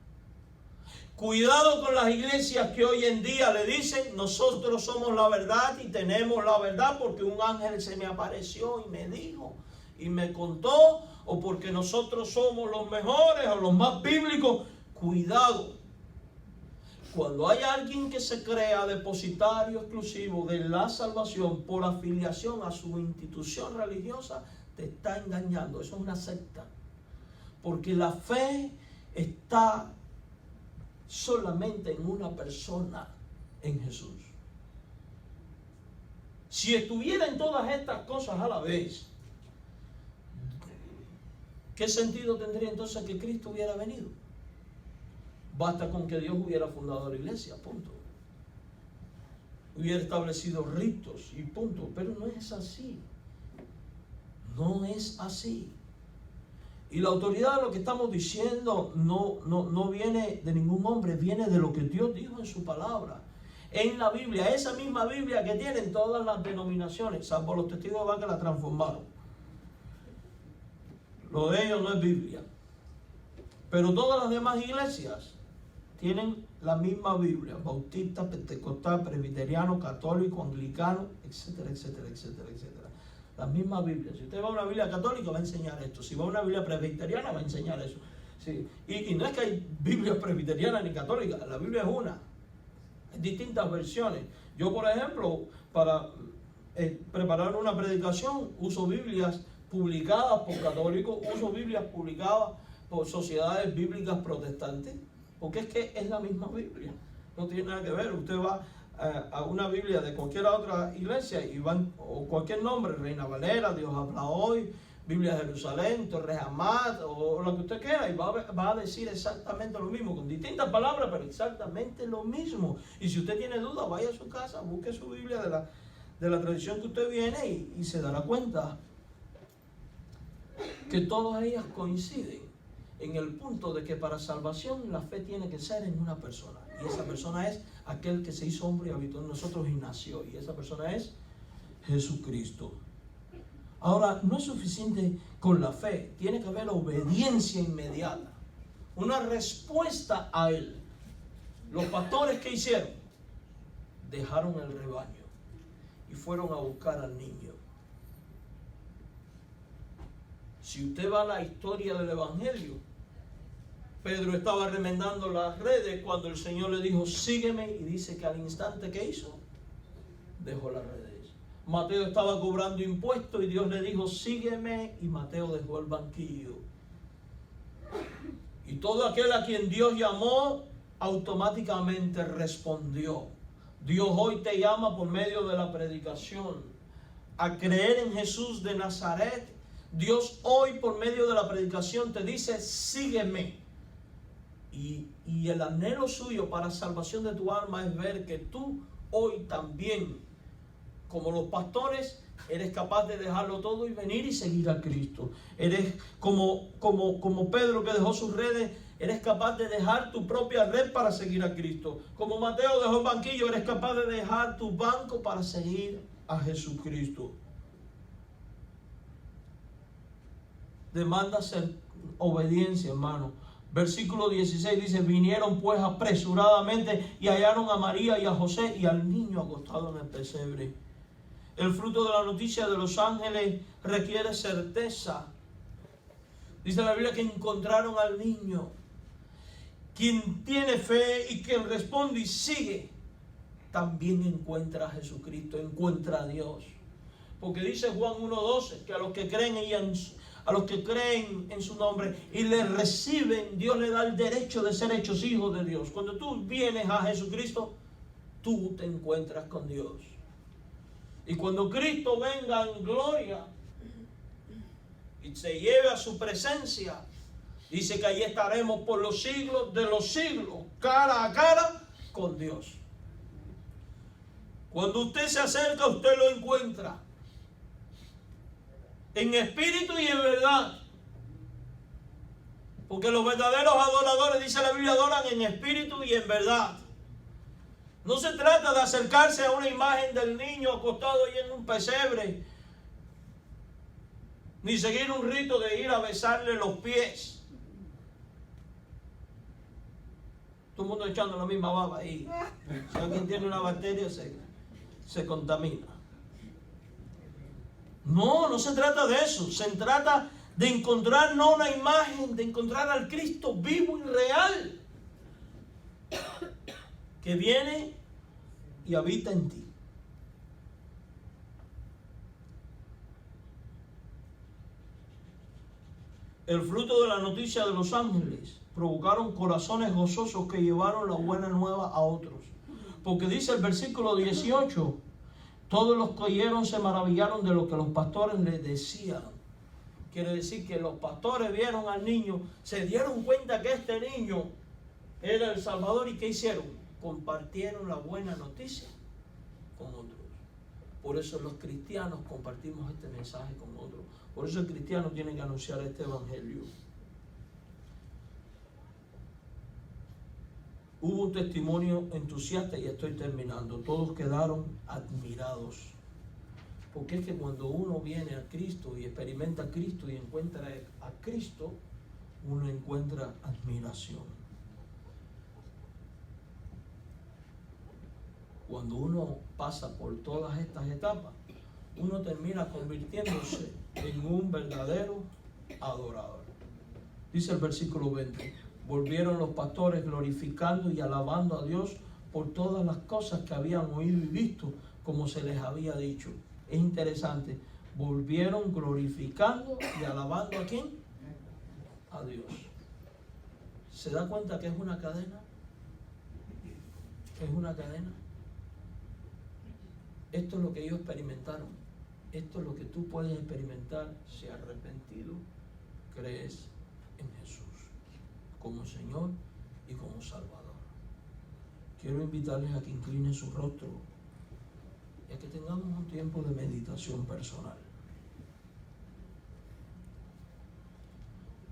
Cuidado con las iglesias que hoy en día le dicen nosotros somos la verdad y tenemos la verdad porque un ángel se me apareció y me dijo y me contó, o porque nosotros somos los mejores o los más bíblicos. Cuidado. Cuando hay alguien que se crea depositario exclusivo de la salvación por afiliación a su institución religiosa, te está engañando. Eso es una secta. Porque la fe está solamente en una persona, en Jesús. Si estuviera en todas estas cosas a la vez, ¿qué sentido tendría entonces que Cristo hubiera venido? Basta con que Dios hubiera fundado la iglesia, punto. Hubiera establecido ritos y punto. Pero no es así. No es así. Y la autoridad de lo que estamos diciendo no viene de ningún hombre, viene de lo que Dios dijo en su palabra. En la Biblia, esa misma Biblia que tienen todas las denominaciones, salvo los testigos de Jehová que la transformaron. Lo de ellos no es Biblia. Pero todas las demás iglesias tienen la misma Biblia. Bautista, pentecostal, presbiteriano, católico, anglicano, etcétera, etcétera, etcétera, etcétera. La misma Biblia. Si usted va a una Biblia católica va a enseñar esto. Si va a una Biblia presbiteriana va a enseñar eso. Sí. Y no es que hay Biblia presbiteriana ni católica. La Biblia es una. Hay distintas versiones. Yo, por ejemplo, para preparar una predicación uso Biblias publicadas por católicos, uso Biblias publicadas por sociedades bíblicas protestantes, porque es que es la misma Biblia, no tiene nada que ver. Usted va a una Biblia de cualquier otra iglesia y van, o cualquier nombre, Reina Valera, Dios habla hoy, Biblia de Jerusalén, Torres Amat, o lo que usted quiera, y va a decir exactamente lo mismo, con distintas palabras, pero exactamente lo mismo. Y si usted tiene dudas, vaya a su casa, busque su Biblia de la tradición que usted viene y se dará cuenta que todas ellas coinciden en el punto de que para salvación la fe tiene que ser en una persona. Y esa persona es aquel que se hizo hombre y habitó en nosotros y nació. Y esa persona es Jesucristo. Ahora, no es suficiente con la fe. Tiene que haber obediencia inmediata. Una respuesta a Él. Los pastores, ¿qué hicieron? Dejaron el rebaño y fueron a buscar al niño. Si usted va a la historia del Evangelio, Pedro estaba remendando las redes cuando el Señor le dijo, sígueme, y dice que al instante que hizo, dejó las redes. Mateo estaba cobrando impuestos y Dios le dijo, sígueme, y Mateo dejó el banquillo. Y todo aquel a quien Dios llamó, automáticamente respondió. Dios hoy te llama por medio de la predicación a creer en Jesús de Nazaret. Dios hoy por medio de la predicación te dice, sígueme. Y el anhelo suyo para salvación de tu alma es ver que tú hoy también, como los pastores, eres capaz de dejarlo todo y venir y seguir a Cristo. Eres como Pedro que dejó sus redes, eres capaz de dejar tu propia red para seguir a Cristo. Como Mateo dejó el banquillo, eres capaz de dejar tu banco para seguir a Jesucristo. Demanda ser obediencia, hermano. Versículo 16 dice, vinieron pues apresuradamente y hallaron a María y a José y al niño acostado en el pesebre. El fruto de la noticia de los ángeles requiere certeza Dice la Biblia que encontraron al niño. Quien tiene fe y quien responde y sigue, también encuentra a Jesucristo, encuentra a Dios. Porque dice Juan 1:12 que a los que creen en su nombre y le reciben, Dios le da el derecho de ser hechos hijos de Dios. Cuando tú vienes a Jesucristo, tú te encuentras con Dios. Y cuando Cristo venga en gloria y se lleve a su presencia, dice que allí estaremos por los siglos de los siglos, cara a cara con Dios. Cuando usted se acerca, usted lo encuentra en espíritu y en verdad. Porque los verdaderos adoradores, dice la Biblia, adoran en espíritu y en verdad. No se trata de acercarse a una imagen del niño acostado ahí en un pesebre, ni seguir un rito de ir a besarle los pies. Todo el mundo echando la misma baba ahí. Si alguien tiene una bacteria, se contamina. No se trata de eso. Se trata de encontrar no una imagen, de encontrar al Cristo vivo y real, que viene y habita en ti. El fruto de la noticia de los ángeles provocaron corazones gozosos que llevaron la buena nueva a otros. Porque dice el versículo 18, todos los que oyeron se maravillaron de lo que los pastores les decían. Quiere decir que los pastores vieron al niño, se dieron cuenta que este niño era el Salvador, y ¿qué hicieron? Compartieron la buena noticia con otros. Por eso los cristianos compartimos este mensaje con otros. Por eso el cristiano tiene que anunciar este evangelio. Hubo un testimonio entusiasta, y estoy terminando. Todos quedaron admirados. Porque es que cuando uno viene a Cristo y experimenta a Cristo y encuentra a Cristo, uno encuentra admiración. Cuando uno pasa por todas estas etapas, uno termina convirtiéndose en un verdadero adorador. Dice el versículo 20, volvieron los pastores glorificando y alabando a Dios por todas las cosas que habían oído y visto, como se les había dicho. Es interesante, volvieron glorificando y alabando ¿a quién? A Dios. ¿Se da cuenta que es una cadena? Es una cadena. Esto es lo que ellos experimentaron. Esto es lo que tú puedes experimentar si arrepentido crees en Jesús como Señor y como Salvador. Quiero invitarles a que inclinen su rostro y a que tengamos un tiempo de meditación personal.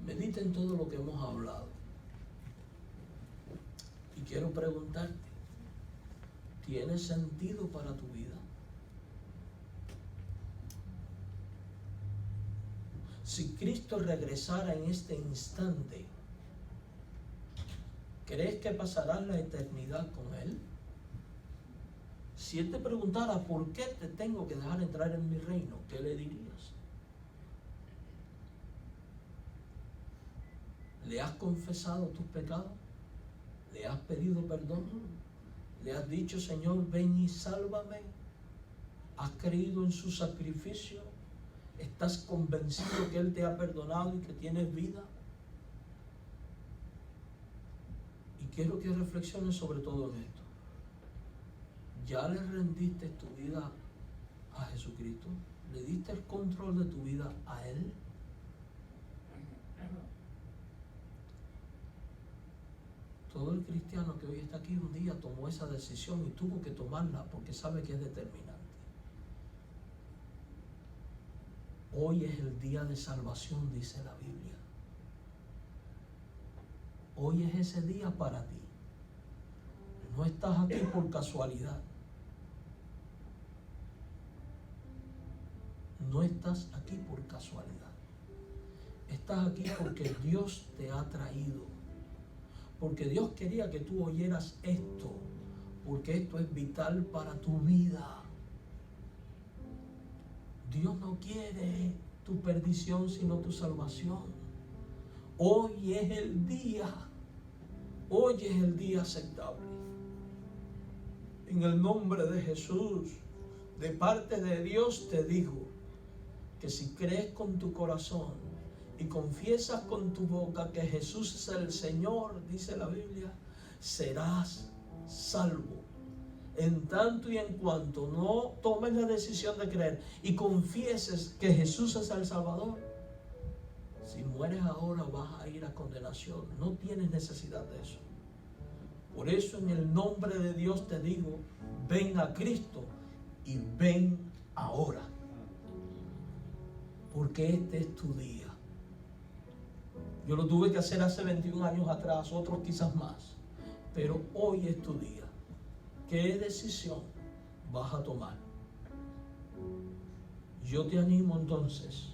Medita en todo lo que hemos hablado. Y quiero preguntarte, ¿tiene sentido para tu vida? Si Cristo regresara en este instante, ¿crees que pasarás la eternidad con Él? Si Él te preguntara, ¿por qué te tengo que dejar entrar en mi reino?, ¿qué le dirías? ¿Le has confesado tus pecados? ¿Le has pedido perdón? ¿Le has dicho, Señor, ven y sálvame? ¿Has creído en su sacrificio? ¿Estás convencido que Él te ha perdonado y que tienes vida? Y quiero que reflexiones sobre todo en esto. ¿Ya le rendiste tu vida a Jesucristo? ¿Le diste el control de tu vida a Él? Todo el cristiano que hoy está aquí un día tomó esa decisión y tuvo que tomarla porque sabe que es determinante. Hoy es el día de salvación, dice la Biblia. Hoy es ese día para ti. No estás aquí por casualidad. No estás aquí por casualidad. Estás aquí porque Dios te ha traído. Porque Dios quería que tú oyeras esto. Porque esto es vital para tu vida. Dios no quiere tu perdición, sino tu salvación. Hoy es el día. Hoy es el día aceptable. En el nombre de Jesús, de parte de Dios te digo que si crees con tu corazón y confiesas con tu boca que Jesús es el Señor, dice la Biblia, serás salvo. En tanto y en cuanto no tomes la decisión de creer y confieses que Jesús es el Salvador, si mueres ahora vas a ir a condenación. No tienes necesidad de eso. Por eso en el nombre de Dios te digo, ven a Cristo y ven ahora. Porque este es tu día. Yo lo tuve que hacer hace 21 años atrás, otros quizás más. Pero hoy es tu día. ¿Qué decisión vas a tomar? Yo te animo entonces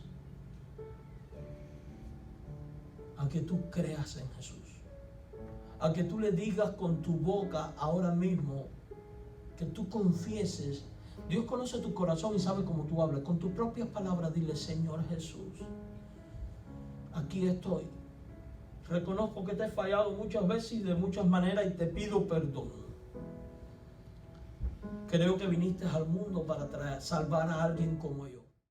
a que tú creas en Jesús. A que tú le digas con tu boca ahora mismo, que tú confieses. Dios conoce tu corazón y sabe cómo tú hablas. Con tus propias palabras dile, Señor Jesús, aquí estoy. Reconozco que te he fallado muchas veces y de muchas maneras y te pido perdón. Creo que viniste al mundo para salvar a alguien como yo.